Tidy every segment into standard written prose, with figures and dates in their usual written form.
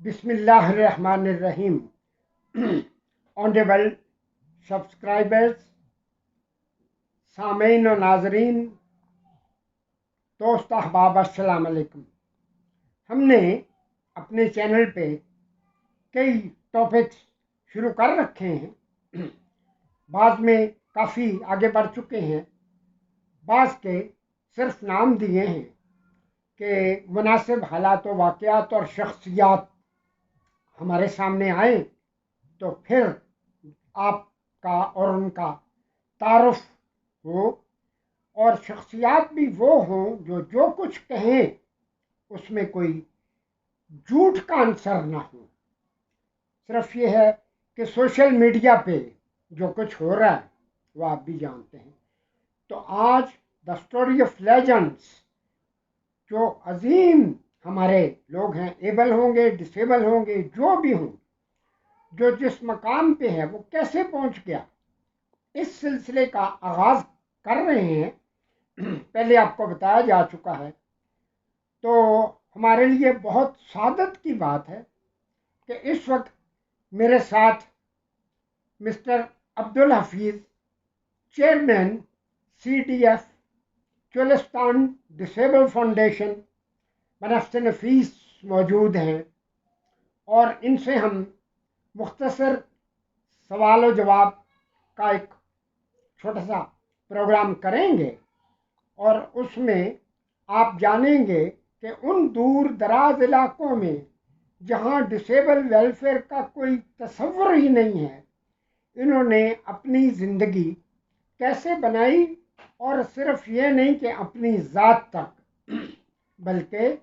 بسم اللہ الرحمن الرحیم. آنریبل سبسکرائبرز، سامعین و ناظرین، دوست احباب، السلام علیکم. ہم نے اپنے چینل پہ کئی ٹاپکس شروع کر رکھے ہیں. بعض میں کافی آگے بڑھ چکے ہیں، بعض کے صرف نام دیے ہیں کہ مناسب حالات و واقعات اور شخصیات ہمارے سامنے آئیں تو پھر آپ کا اور ان کا تعارف ہو، اور شخصیات بھی وہ ہوں جو کچھ کہیں اس میں کوئی جھوٹ کا عنصر نہ ہو. صرف یہ ہے کہ سوشل میڈیا پہ جو کچھ ہو رہا ہے وہ آپ بھی جانتے ہیں. تو آج دا اسٹوری آف لیجنڈس، جو عظیم ہمارے لوگ ہیں، ایبل ہوں گے، ڈسیبل ہوں گے، جو بھی ہوں، جو جس مقام پہ ہے وہ کیسے پہنچ گیا، اس سلسلے کا آغاز کر رہے ہیں. پہلے آپ کو بتایا جا چکا ہے. تو ہمارے لیے بہت سعادت کی بات ہے کہ اس وقت میرے ساتھ mister Abdul Hafeez, chairman C D F Cholistan disable foundation, بنفس نفیس موجود ہیں، اور ان سے ہم مختصر سوال و جواب کا ایک چھوٹا سا پروگرام کریں گے، اور اس میں آپ جانیں گے کہ ان دور دراز علاقوں میں جہاں ڈسیبل ویلفیئر کا کوئی تصور ہی نہیں ہے، انہوں نے اپنی زندگی کیسے بنائی، اور صرف یہ نہیں کہ اپنی ذات تک بلکہ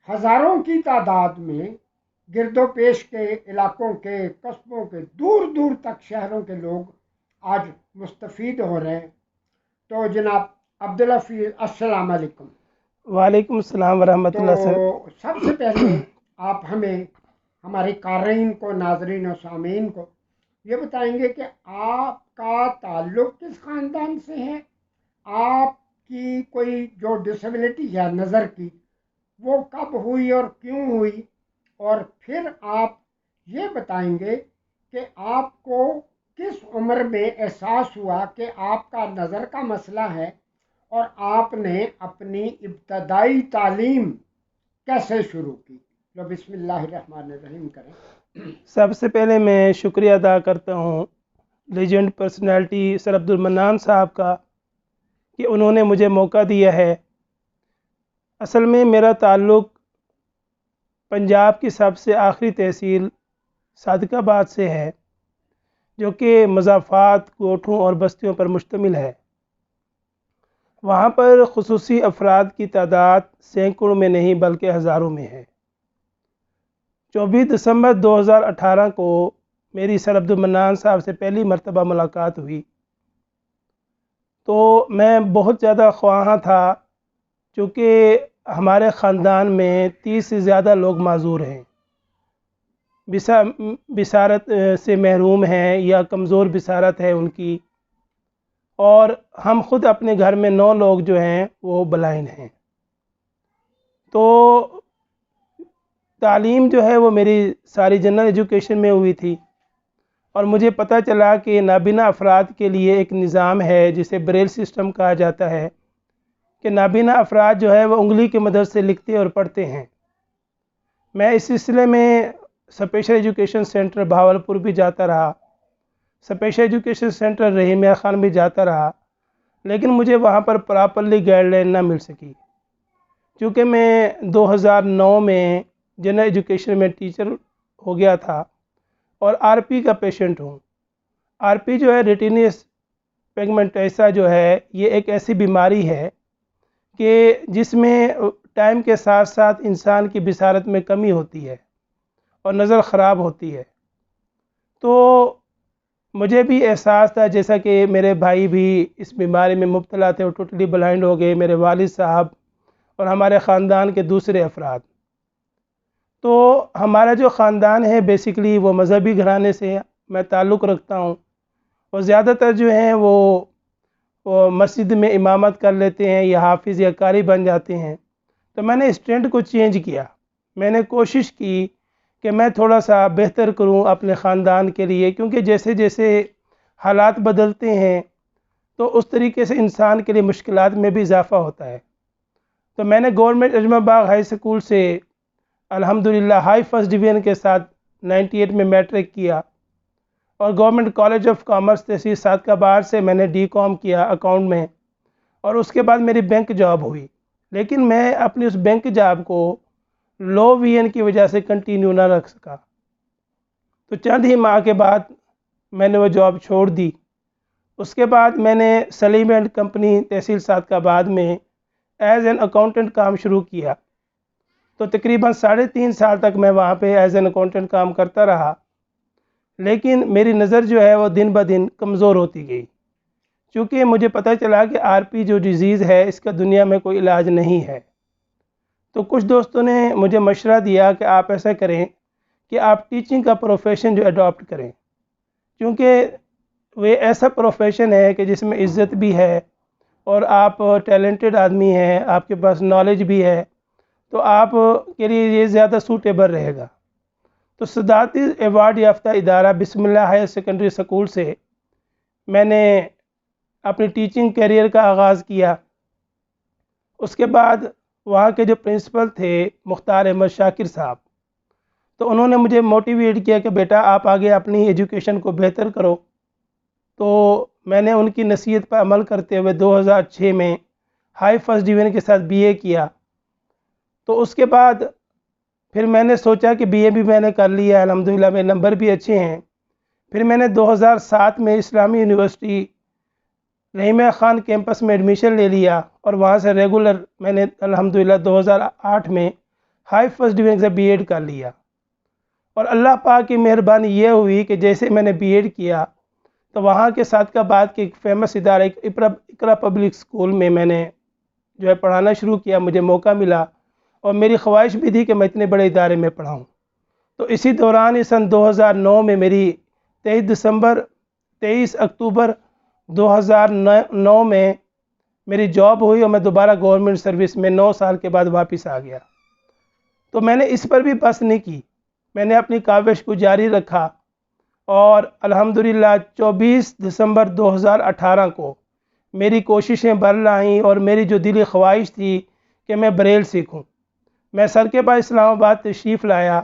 ہزاروں کی تعداد میں گرد و پیش کے علاقوں کے، قصبوں کے، دور دور تک شہروں کے لوگ آج مستفید ہو رہے ہیں. تو جناب عبدالحفیظ، السلام علیکم. وعلیکم السلام ورحمۃ تو اللہ سر. سب سے پہلے آپ ہمیں، ہمارے قارئین کو، ناظرین و سامعین کو یہ بتائیں گے کہ آپ کا تعلق کس خاندان سے ہے، آپ کی کوئی جو ڈسیبلٹی ہے نظر کی وہ کب ہوئی اور کیوں ہوئی، اور پھر آپ یہ بتائیں گے کہ آپ کو کس عمر میں احساس ہوا کہ آپ کا نظر کا مسئلہ ہے، اور آپ نے اپنی ابتدائی تعلیم کیسے شروع کی. لو بسم اللہ الرحمن الرحیم کریں. سب سے پہلے میں شکریہ ادا کرتا ہوں لیجنڈ پرسنالٹی سر عبد المنان صاحب کا کہ انہوں نے مجھے موقع دیا ہے. اصل میں میرا تعلق پنجاب کی سب سے آخری تحصیل صادق آباد سے ہے، جو کہ مضافات، کوٹھوں اور بستیوں پر مشتمل ہے. وہاں پر خصوصی افراد کی تعداد سینکڑوں میں نہیں بلکہ ہزاروں میں ہے. 24 دسمبر 2018 کو میری سر عبد المنان صاحب سے پہلی مرتبہ ملاقات ہوئی تو میں بہت زیادہ خواہاں تھا، چونکہ ہمارے خاندان میں 30 سے زیادہ لوگ معذور ہیں، بصارت سے محروم ہیں یا کمزور بصارت ہے ان کی، اور ہم خود اپنے گھر میں 9 لوگ جو ہیں وہ بلائنڈ ہیں. تو تعلیم جو ہے وہ میری ساری جنرل ایجوکیشن میں ہوئی تھی، اور مجھے پتہ چلا کہ نابینا افراد کے لیے ایک نظام ہے جسے بریل سسٹم کہا جاتا ہے، کہ نابینا افراد جو ہے وہ انگلی کی مدد سے لکھتے اور پڑھتے ہیں. میں اس سلسلے میں اسپیشل ایجوکیشن سینٹر بہاولپور بھی جاتا رہا، special education centre Rahimia Khan بھی جاتا رہا، لیکن مجھے وہاں پر پراپرلی گائیڈ لائن نہ مل سکی. چونکہ میں 2009 میں جنرل ایجوکیشن میں ٹیچر ہو گیا تھا اور آر پی کا پیشنٹ ہوں. آر پی جو ہے ریٹینس پیگمنٹائسا جو ہے، یہ ایک ایسی بیماری ہے کہ جس میں ٹائم کے ساتھ ساتھ انسان کی بصارت میں کمی ہوتی ہے اور نظر خراب ہوتی ہے. تو مجھے بھی احساس تھا، جیسا کہ میرے بھائی بھی اس بیماری میں مبتلا تھے اور ٹوٹلی بلائنڈ ہو گئے، میرے والد صاحب اور ہمارے خاندان کے دوسرے افراد. تو ہمارا جو خاندان ہے بیسیکلی وہ مذہبی گھرانے سے میں تعلق رکھتا ہوں، اور زیادہ تر جو ہیں وہ مسجد میں امامت کر لیتے ہیں یا حافظ یا قاری بن جاتے ہیں. تو میں نے اس ٹرینڈ کو چینج کیا. میں نے کوشش کی کہ میں تھوڑا سا بہتر کروں اپنے خاندان کے لیے، کیونکہ جیسے جیسے حالات بدلتے ہیں تو اس طریقے سے انسان کے لیے مشکلات میں بھی اضافہ ہوتا ہے۔ تو میں نے گورنمنٹ اجمہ باغ ہائی اسکول سے الحمدللہ ہائی فرسٹ ڈویژن کے ساتھ 98 میں میٹرک کیا، اور گورنمنٹ کالج آف کامرس تحصیل صادقہ آباد سے میں نے ڈی کام کیا اکاؤنٹ میں، اور اس کے بعد میری بینک جاب ہوئی، لیکن میں اپنی اس بینک جاب کو لو وی این کی وجہ سے کنٹینیو نہ رکھ سکا۔ تو چند ہی ماہ کے بعد میں نے وہ جاب چھوڑ دی۔ اس کے بعد میں نے سلیم اینڈ کمپنی تحصیل صادقہ آباد میں ایز این اکاؤنٹنٹ کام شروع کیا، تو تقریباً 3.5 سال تک میں وہاں پہ ایز این اکاؤنٹنٹ کام کرتا رہا، لیکن میری نظر جو ہے وہ دن بہ دن کمزور ہوتی گئی، چونکہ مجھے پتہ چلا کہ آر پی جو ڈیزیز ہے اس کا دنیا میں کوئی علاج نہیں ہے۔ تو کچھ دوستوں نے مجھے مشورہ دیا کہ آپ ایسا کریں کہ آپ ٹیچنگ کا پروفیشن جو اڈاپٹ کریں، کیونکہ وہ ایسا پروفیشن ہے کہ جس میں عزت بھی ہے اور آپ ٹیلنٹڈ آدمی ہیں، آپ کے پاس نالج بھی ہے، تو آپ کے لیے یہ زیادہ سوٹیبل رہے گا۔ تو صدارتی ایوارڈ یافتہ ادارہ بسم اللہ ہائر سیکنڈری اسکول سے میں نے اپنی ٹیچنگ کیریئر کا آغاز کیا۔ اس کے بعد وہاں کے جو پرنسپل تھے مختار احمد شاکر صاحب، تو انہوں نے مجھے موٹیویٹ کیا کہ بیٹا آپ آگے اپنی ایجوکیشن کو بہتر کرو۔ تو میں نے ان کی نصیحت پر عمل کرتے ہوئے 2006 میں ہائی فرسٹ ڈویژن کے ساتھ بی اے کیا۔ تو اس کے بعد پھر میں نے سوچا کہ بی اے بھی میں نے کر لیا، الحمدللہ میرے نمبر بھی اچھے ہیں۔ پھر میں نے 2007 میں اسلامی یونیورسٹی رحیمیہ خان کیمپس میں ایڈمیشن لے لیا، اور وہاں سے ریگولر میں نے الحمدللہ 2008 میں ہائی فرسٹ ڈویژن سے بی ایڈ کر لیا۔ اور اللہ پاک کی مہربانی یہ ہوئی کہ جیسے میں نے بی ایڈ کیا تو وہاں کے صادقہ آباد کے ایک فیمس ادارے اقرا پبلک اسکول میں نے جو ہے پڑھانا شروع کیا، مجھے موقع ملا، اور میری خواہش بھی تھی کہ میں اتنے بڑے ادارے میں پڑھاؤں۔ تو اسی دوران ہی سن 2009 میں میری 23 اکتوبر 2009 میں میری جاب ہوئی، اور میں دوبارہ گورنمنٹ سروس میں 9 سال کے بعد واپس آ گیا۔ تو میں نے اس پر بھی بس نہیں کی، میں نے اپنی کاوش کو جاری رکھا، اور الحمدللہ 24 دسمبر 2018 کو میری کوششیں بڑھ آئیں، اور میری جو دلی خواہش تھی کہ میں بریل سیکھوں، میں سر کے پاس اسلام آباد تشریف لایا،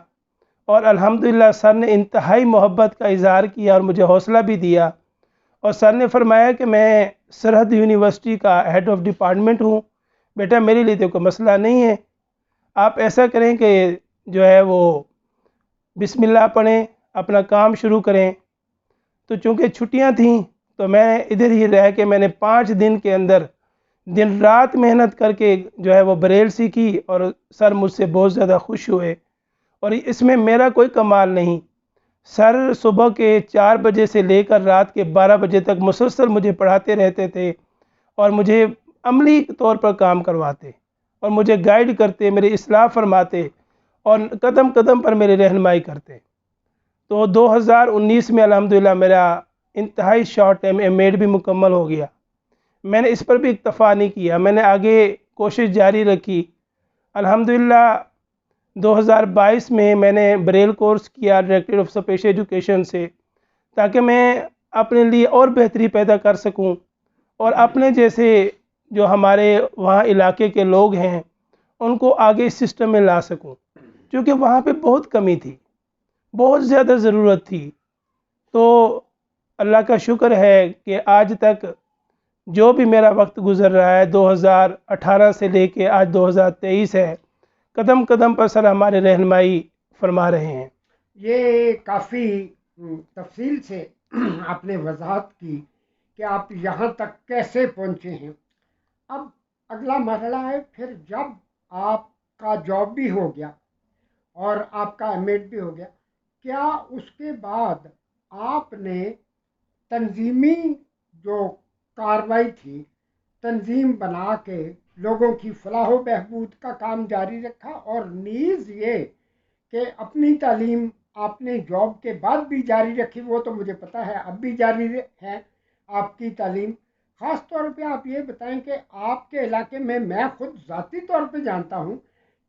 اور الحمدللہ سر نے انتہائی محبت کا اظہار کیا اور مجھے حوصلہ بھی دیا، اور سر نے فرمایا کہ میں سرحد یونیورسٹی کا ہیڈ آف ڈپارٹمنٹ ہوں، بیٹا میرے لیے تو کوئی مسئلہ نہیں ہے، آپ ایسا کریں کہ جو ہے وہ بسم اللہ پڑھیں، اپنا کام شروع کریں۔ تو چونکہ چھٹیاں تھیں تو میں ادھر ہی رہ کے میں نے 5 دن کے اندر دن رات محنت کر کے جو ہے وہ بریل سیکھی، اور سر مجھ سے بہت زیادہ خوش ہوئے، اور اس میں میرا کوئی کمال نہیں، سر صبح کے 4 بجے سے لے کر رات کے 12 بجے تک مسلسل مجھے پڑھاتے رہتے تھے، اور مجھے عملی طور پر کام کرواتے، اور مجھے گائیڈ کرتے، میری اصلاح فرماتے، اور قدم قدم پر میری رہنمائی کرتے۔ تو 2019 میں الحمدللہ میرا انتہائی شارٹ ٹائم ایم ایڈ بھی مکمل ہو گیا۔ میں نے اس پر بھی اکتفا نہیں کیا، میں نے آگے کوشش جاری رکھی۔ الحمدللہ 2022 میں نے بریل کورس کیا ڈائریکٹر آف اسپیشل ایجوکیشن سے، تاکہ میں اپنے لیے اور بہتری پیدا کر سکوں، اور اپنے جیسے جو ہمارے وہاں علاقے کے لوگ ہیں ان کو آگے اس سسٹم میں لا سکوں، کیونکہ وہاں پہ بہت کمی تھی، بہت زیادہ ضرورت تھی۔ تو اللہ کا شکر ہے کہ آج تک جو بھی میرا وقت گزر رہا ہے 2018 سے لے کے آج 2023 ہے، قدم قدم پر سر ہمارے رہنمائی فرما رہے ہیں۔ یہ کافی تفصیل سے آپ نے وضاحت کی کہ آپ یہاں تک کیسے پہنچے ہیں۔ اب اگلا مرحلہ ہے، پھر جب آپ کا جاب بھی ہو گیا اور آپ کا ایم ایڈ بھی ہو گیا، کیا اس کے بعد آپ نے تنظیمی جو کارروائی تھی، تنظیم بنا کے لوگوں کی فلاح و بہبود کا کام جاری رکھا، اور نیز یہ کہ اپنی تعلیم آپ نے جاب کے بعد بھی جاری رکھی؟ وہ تو مجھے پتہ ہے اب بھی جاری ہے آپ کی تعلیم۔ خاص طور پہ آپ یہ بتائیں کہ آپ کے علاقے میں خود ذاتی طور پہ جانتا ہوں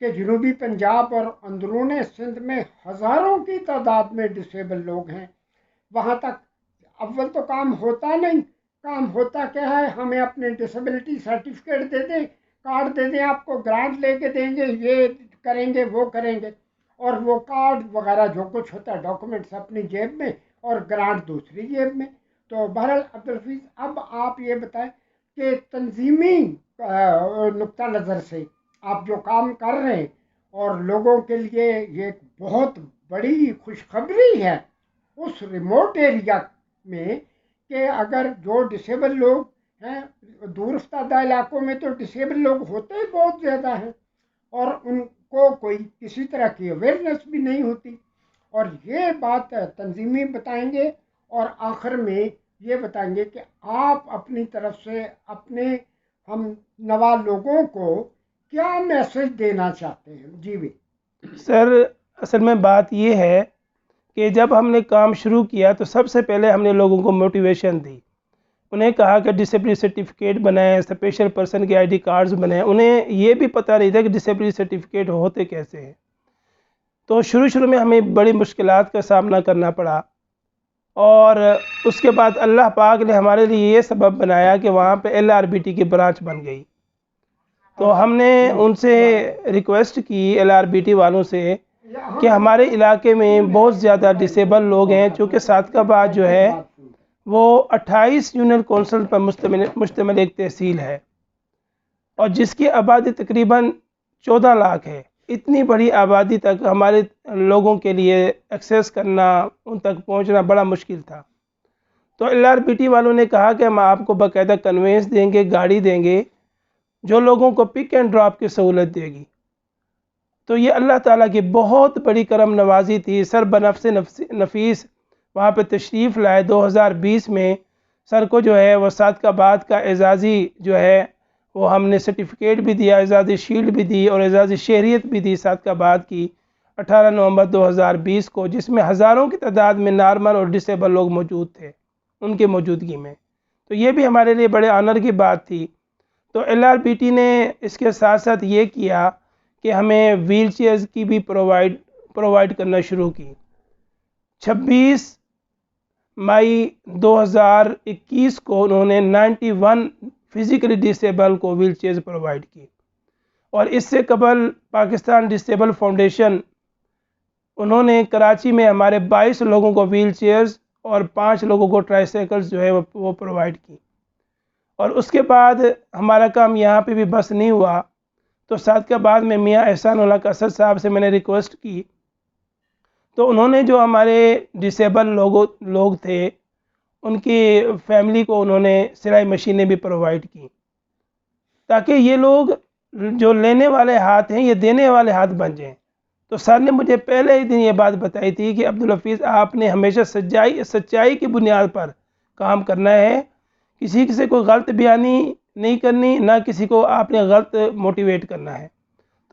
کہ جنوبی پنجاب اور اندرون سندھ میں ہزاروں کی تعداد میں ڈسیبل لوگ ہیں. وہاں تک اول تو کام ہوتا نہیں. کام ہوتا کیا ہے؟ ہمیں اپنے ڈسیبلٹی سرٹیفکیٹ دے دیں، کارڈ دے دیں، آپ کو گرانٹ لے کے دیں گے، یہ کریں گے، وہ کریں گے، اور وہ کارڈ وغیرہ جو کچھ ہوتا ہے ڈاکومنٹس اپنی جیب میں اور گرانٹ دوسری جیب میں. تو بہرحال عبدالحفیظ، اب آپ یہ بتائیں کہ تنظیمی نقطہ نظر سے آپ جو کام کر رہے ہیں، اور لوگوں کے لیے یہ ایک بہت بڑی خوشخبری ہے اس ریموٹ ایریا میں، کہ اگر جو ڈسیبل لوگ ہیں، دور افتادہ علاقوں میں تو ڈسیبل لوگ ہوتے ہی بہت زیادہ ہیں، اور ان کو کوئی کسی طرح کی اویئرنیس بھی نہیں ہوتی. اور یہ بات تنظیمی بتائیں گے، اور آخر میں یہ بتائیں گے کہ آپ اپنی طرف سے اپنے ہم نوا لوگوں کو کیا میسج دینا چاہتے ہیں. جی بھی سر، اصل میں بات یہ ہے کہ جب ہم نے کام شروع کیا تو سب سے پہلے ہم نے لوگوں کو موٹیویشن دی. انہیں کہا کہ ڈسیبلٹی سرٹیفکیٹ بنائیں، اسپیشل پرسن کے ID کارڈز بنائیں. انہیں یہ بھی پتہ نہیں تھا کہ ڈسیبلٹی سرٹیفکیٹ ہوتے کیسے ہیں. تو شروع میں ہمیں بڑی مشکلات کا سامنا کرنا پڑا، اور اس کے بعد اللہ پاک نے ہمارے لیے یہ سبب بنایا کہ وہاں پہ LRBT کی برانچ بن گئی. تو ہم نے ان سے ریکویسٹ کی LRBT والوں سے کہ ہمارے علاقے میں بہت زیادہ ڈسیبل لوگ ہیں، چونکہ صادق آباد جو ہے وہ 28 یونین کونسل پر مشتمل ایک تحصیل ہے، اور جس کی آبادی تقریباً 14 لاکھ ہے. اتنی بڑی آبادی تک ہمارے لوگوں کے لیے ایکسیس کرنا، ان تک پہنچنا بڑا مشکل تھا. تو LRBT والوں نے کہا کہ ہم آپ کو باقاعدہ کنوینس دیں گے، گاڑی دیں گے جو لوگوں کو پک اینڈ ڈراپ کی سہولت دے گی. تو یہ اللہ تعالیٰ کی بہت بڑی کرم نوازی تھی. سر بنفس نفیس وہاں پہ تشریف لائے 2020 میں. سر کو جو ہے وہ صادق آباد کا اعزازی جو ہے وہ ہم نے سرٹیفکیٹ بھی دیا، اعزازی شیلڈ بھی دی، اور اعزازی شہریت بھی دی صادق آباد کی 18 نومبر 2020 کو، جس میں ہزاروں کی تعداد میں نارمل اور ڈسیبل لوگ موجود تھے ان کے موجودگی میں. تو یہ بھی ہمارے لیے بڑے آنر کی بات تھی. تو LRBT نے اس کے ساتھ ساتھ یہ کیا کہ ہمیں ویل چیئرز کی بھی پرووائڈ کرنا شروع کی. 26 مئی 2021 کو انہوں نے 91 فزیکلی ڈسیبل کو ویل چیئرز پرووائڈ کی. اور اس سے قبل پاکستان ڈسیبل فاؤنڈیشن انہوں نے کراچی میں ہمارے 22 لوگوں کو ویل چیئرز اور 5 لوگوں کو ٹرائی سائیکلز جو ہے وہ پرووائڈ کی. اور اس کے بعد ہمارا کام یہاں پہ بھی بس نہیں ہوا، تو صادق آباد میں میاں احسان اللہ قصر صاحب سے میں نے ریکویسٹ کی. تو انہوں نے جو ہمارے ڈسیبل لوگ تھے ان کی فیملی کو انہوں نے سلائی مشینیں بھی پرووائڈ کی، تاکہ یہ لوگ جو لینے والے ہاتھ ہیں یہ دینے والے ہاتھ بن جائیں. تو سر نے مجھے پہلے ہی دن یہ بات بتائی تھی کہ عبدالحفیظ، آپ نے ہمیشہ سچائی کی بنیاد پر کام کرنا ہے، کسی سے کوئی غلط بیانی نہیں کرنی، نہ کسی کو آپ نے غلط موٹیویٹ کرنا ہے.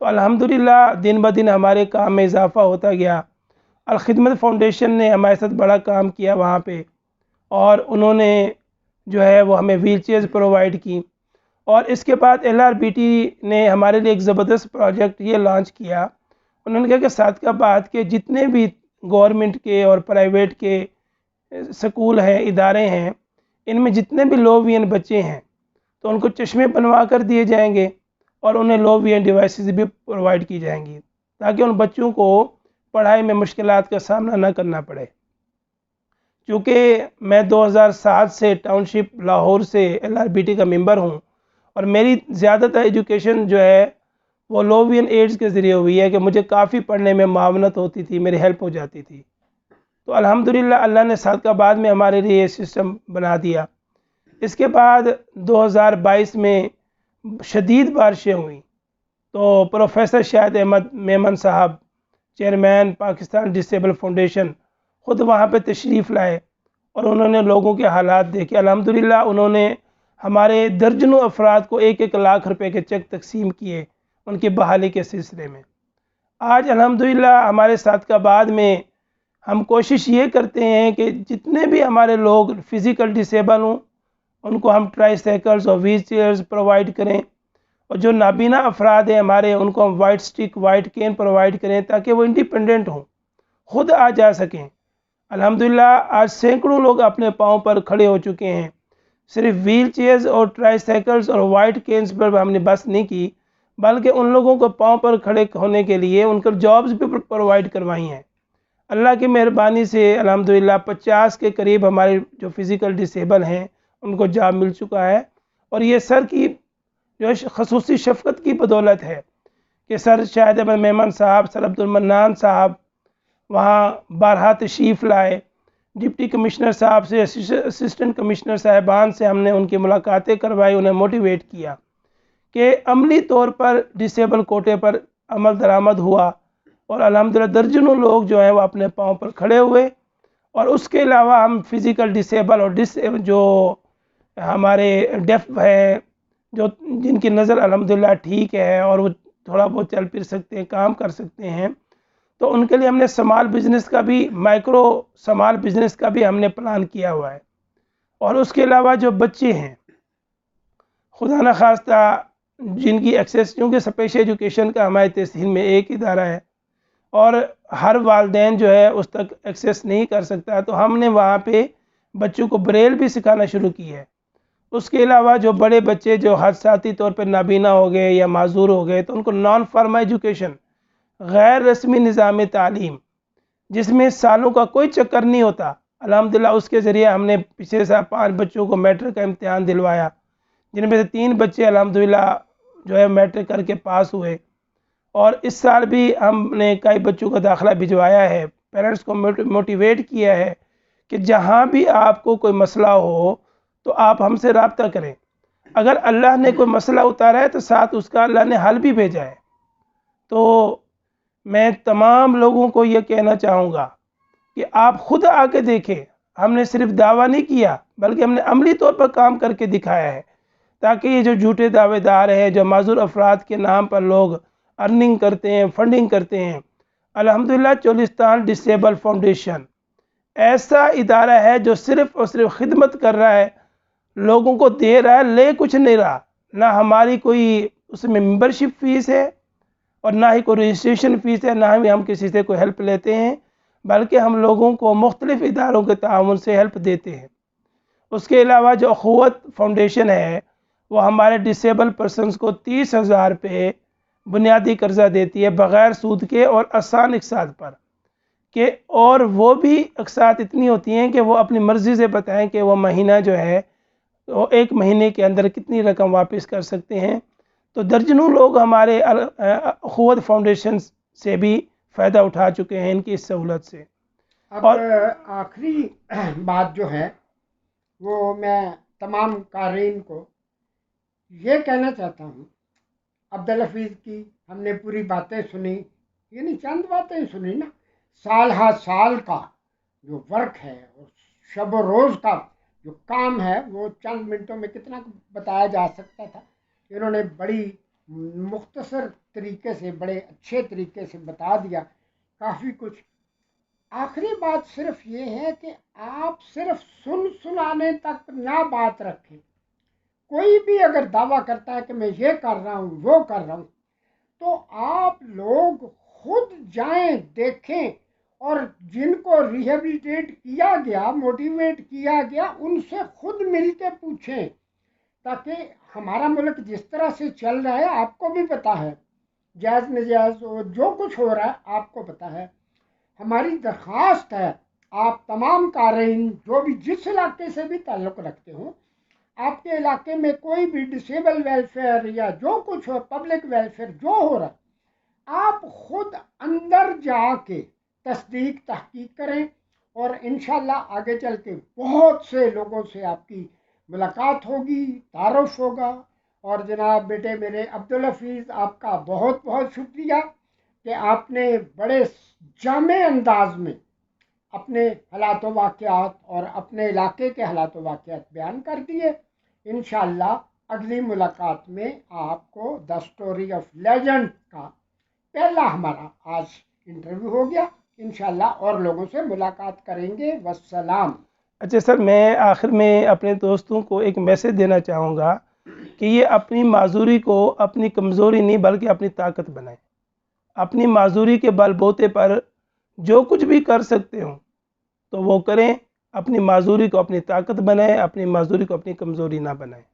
تو الحمدللہ دن بدن ہمارے کام میں اضافہ ہوتا گیا. الخدمت فاؤنڈیشن نے ہمارے ساتھ بڑا کام کیا وہاں پہ، اور انہوں نے جو ہے وہ ہمیں ویل چیئرز پرووائڈ کی. اور اس کے بعد LRBT نے ہمارے لیے ایک زبردست پروجیکٹ یہ لانچ کیا. انہوں نے کہا کہ صادق آباد کے جتنے بھی گورنمنٹ کے اور پرائیویٹ کے سکول ہیں، ادارے ہیں، ان میں جتنے بھی لو وی این بچے ہیں تو ان کو چشمے بنوا کر دیے جائیں گے، اور انہیں لو وی این ڈیوائسز بھی پرووائڈ کی جائیں گی، تاکہ ان بچوں کو پڑھائی میں مشکلات کا سامنا نہ کرنا پڑے. چونکہ میں 2007 سے ٹاؤن شپ لاہور سے LRBT کا ممبر ہوں، اور میری زیادہ تر ایجوکیشن جو ہے وہ لو وی این ایڈز کے ذریعے ہوئی ہے، کہ مجھے کافی پڑھنے میں معاونت ہوتی تھی، میری ہیلپ ہو جاتی تھی. تو الحمدللہ اللہ نے صادق آباد میں ہمارے لیے یہ سسٹم بنا دیا. اس کے بعد 2022 میں شدید بارشیں ہوئیں، تو پروفیسر شاہد احمد میمن صاحب، چیئرمین پاکستان ڈسیبل فاؤنڈیشن، خود وہاں پہ تشریف لائے، اور انہوں نے لوگوں کے حالات دیکھے. الحمدللہ انہوں نے ہمارے درجنوں افراد کو 1-1 لاکھ روپے کے چیک تقسیم کیے ان کی بحالی کے سلسلے میں. آج الحمدللہ ہمارے صادق آباد میں ہم کوشش یہ کرتے ہیں کہ جتنے بھی ہمارے لوگ فزیکل ڈسیبل ہوں ان کو ہم ٹرائی سائیکلز اور ویل چیئرز پرووائڈ کریں، اور جو نابینا افراد ہیں ہمارے، ان کو ہم white stick white cane provide کریں تاکہ وہ انڈیپینڈنٹ ہوں، خود آ جا سکیں۔ الحمدللہ آج سینکڑوں لوگ اپنے پاؤں پر کھڑے ہو چکے ہیں۔ صرف ویل چیئرز اور ٹرائی سائیکلز اور وائٹ کینز پر ہم نے بس نہیں کی، بلکہ ان لوگوں کو پاؤں پر کھڑے ہونے کے لیے ان کو جابز بھی پرووائڈ کروائی ہیں۔ اللہ کی مہربانی سے الحمدللہ 50 کے قریب ہمارے جو فزیکل ڈسیبل ہیں ان کو جاب مل چکا ہے، اور یہ سر کی جو خصوصی شفقت کی بدولت ہے کہ سر شاہد احمد میمن صاحب، سر عبد المنان صاحب وہاں بارہا تشریف لائے، ڈپٹی کمشنر صاحب سے، اسسٹنٹ کمشنر صاحبان سے ہم نے ان کی ملاقاتیں کروائی، انہیں موٹیویٹ کیا کہ عملی طور پر ڈسیبل کوٹے پر عمل درآمد ہوا، اور الحمدللہ درجنوں لوگ جو ہیں وہ اپنے پاؤں پر کھڑے ہوئے۔ اور اس کے علاوہ ہم فزیکل ڈسیبل اور جو ہمارے ڈیف ہیں، جو جن کی نظر الحمدللہ ٹھیک ہے اور وہ تھوڑا بہت چل پھر سکتے ہیں، کام کر سکتے ہیں، تو ان کے لیے ہم نے سمال بزنس کا بھی، مائکرو سمال بزنس کا بھی ہم نے پلان کیا ہوا ہے۔ اور اس کے علاوہ جو بچے ہیں خدا نخواستہ جن کی ایکسیس، کیونکہ اسپیشل ایجوکیشن کا ہماری تحصیل میں ایک ادارہ ہے اور ہر والدین جو ہے اس تک ایکسیس نہیں کر سکتا، تو ہم نے وہاں پہ بچوں کو بریل بھی سکھانا شروع کی ہے۔ اس کے علاوہ جو بڑے بچے جو حادثاتی طور پہ نابینا ہو گئے یا معذور ہو گئے، تو ان کو نان فارما ایجوکیشن، غیر رسمی نظام تعلیم جس میں سالوں کا کوئی چکر نہیں ہوتا، الحمدللہ اس کے ذریعے ہم نے پچھلے سال 5 بچوں کو میٹرک کا امتحان دلوایا، جن میں سے 3 بچے الحمدللہ جو ہے میٹرک کر کے پاس ہوئے۔ اور اس سال بھی ہم نے کئی بچوں کا داخلہ بھجوایا ہے، پیرنٹس کو موٹیویٹ کیا ہے کہ جہاں بھی آپ کو کوئی مسئلہ ہو تو آپ ہم سے رابطہ کریں، اگر اللہ نے کوئی مسئلہ اتارا ہے تو ساتھ اس کا اللہ نے حل بھی بھیجا ہے۔ تو میں تمام لوگوں کو یہ کہنا چاہوں گا کہ آپ خود آ کے دیکھیں، ہم نے صرف دعویٰ نہیں کیا بلکہ ہم نے عملی طور پر کام کر کے دکھایا ہے، تاکہ یہ جو جھوٹے دعوے دار ہیں، جو معذور افراد کے نام پر لوگ ارننگ کرتے ہیں، فنڈنگ کرتے ہیں، الحمدللہ چولستان ڈسیبل فاؤنڈیشن ایسا ادارہ ہے جو صرف اور صرف خدمت کر رہا ہے، لوگوں کو دے رہا ہے، لے کچھ نہیں رہا، نہ ہماری کوئی اس میں ممبرشپ فیس ہے اور نہ ہی کوئی رجسٹریشن فیس ہے، نہ ہی ہم کسی سے کوئی ہیلپ لیتے ہیں، بلکہ ہم لوگوں کو مختلف اداروں کے تعاون سے ہیلپ دیتے ہیں۔ اس کے علاوہ جو اخوت فاؤنڈیشن ہے وہ ہمارے ڈسیبل پرسنز کو 30,000 پہ بنیادی قرضہ دیتی ہے بغیر سود کے اور آسان اقساط پر، کہ اور وہ بھی اقساط اتنی ہوتی ہیں کہ وہ اپنی مرضی سے بتائیں کہ وہ مہینہ جو ہے وہ 1 مہینے کے اندر کتنی رقم واپس کر سکتے ہیں۔ تو درجنوں لوگ ہمارے اخوت فاؤنڈیشن سے بھی فائدہ اٹھا چکے ہیں ان کی اس سہولت سے۔ اب آخری بات جو ہے وہ میں تمام قارئین کو یہ کہنا چاہتا ہوں، عبدالحفیظ کی ہم نے پوری باتیں سنی، یعنی چند باتیں سنی نا، سال ہا سال کا جو ورک ہے اور شب و روز کا جو کام ہے وہ چند منٹوں میں کتنا بتایا جا سکتا تھا، انہوں نے بڑی مختصر طریقے سے، بڑے اچھے طریقے سے بتا دیا کافی کچھ۔ آخری بات صرف یہ ہے کہ آپ صرف سنانے تک نہ بات رکھیں۔ کوئی بھی اگر دعویٰ کرتا ہے کہ میں یہ کر رہا ہوں، وہ کر رہا ہوں، تو آپ لوگ خود جائیں، دیکھیں، اور جن کو ریہیبلیٹیٹ کیا گیا، موٹیویٹ کیا گیا، ان سے خود مل کے پوچھیں، تاکہ ہمارا ملک جس طرح سے چل رہا ہے آپ کو بھی پتہ ہے، جائز نجائز جو کچھ ہو رہا ہے آپ کو پتہ ہے۔ ہماری درخواست ہے آپ تمام قارئین جو بھی جس علاقے سے بھی تعلق رکھتے ہوں، آپ کے علاقے میں کوئی بھی ڈسیبل ویلفیئر یا جو کچھ ہو، پبلک ویلفیئر جو ہو رہا ہے، آپ خود اندر جا کے تصدیق تحقیق کریں، اور انشاءاللہ آگے چل کے بہت سے لوگوں سے آپ کی ملاقات ہوگی، تعارف ہوگا۔ اور جناب بیٹے میرے عبدالحفیظ، آپ کا بہت بہت شکریہ کہ آپ نے بڑے جامع انداز میں اپنے حالات و واقعات اور اپنے علاقے کے حالات و واقعات بیان کر دیے۔ انشاءاللہ اگلی ملاقات میں آپ کو دا سٹوری آف لیجنڈ کا پہلا ہمارا آج انٹرویو ہو گیا، انشاءاللہ اور لوگوں سے ملاقات کریں گے۔ والسلام۔ اچھا سر، میں آخر میں اپنے دوستوں کو ایک میسج دینا چاہوں گا کہ یہ اپنی معذوری کو اپنی کمزوری نہیں بلکہ اپنی طاقت بنائیں، اپنی معذوری کے بل بوتے پر جو کچھ بھی کر سکتے ہوں تو وہ کریں، اپنی معذوری کو اپنی طاقت بنائیں، اپنی معذوری کو اپنی کمزوری نہ بنائیں۔